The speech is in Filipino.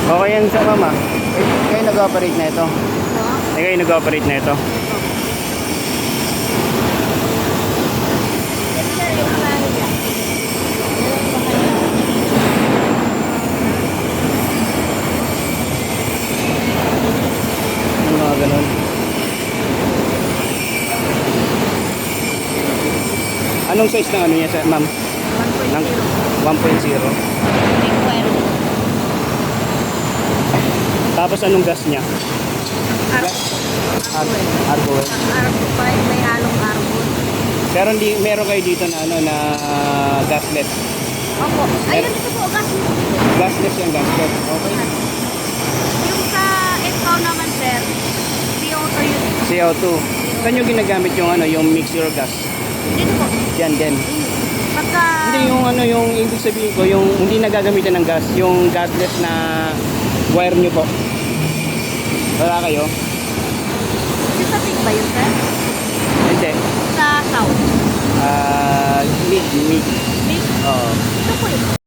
Okay yan sa mama. Kayo nag-operate na ito. So, Kayo nag-operate na ito. yan sir, yung mga ano niya. Yung mga ganun. Anong size ng ano niya, ma'am? 1.0. Ng 1.0. Big wire. Tapos anong gas niya? Argo. Argo. Argo 5, may halong argo. Pero hindi, meron kayo dito na ano na gasless. Opo. Ayun, ito po, gas. Gasless yan, gasless. Okay. Yung sa ikaw naman, sir, CO2 yun. CO2. Saan yung ginagamit yung ano, yung mixture gas? Dito po. Yan din. Pagka... Hindi yung ano, yung ibig sabihin ko, yung hindi nagagamitan ng gas, yung gasless na wire nyo po. Wala kayo? Yung sa pig ba yun, sir? Hindi. Sa south. Mid. Big? Oo. Ito po yun.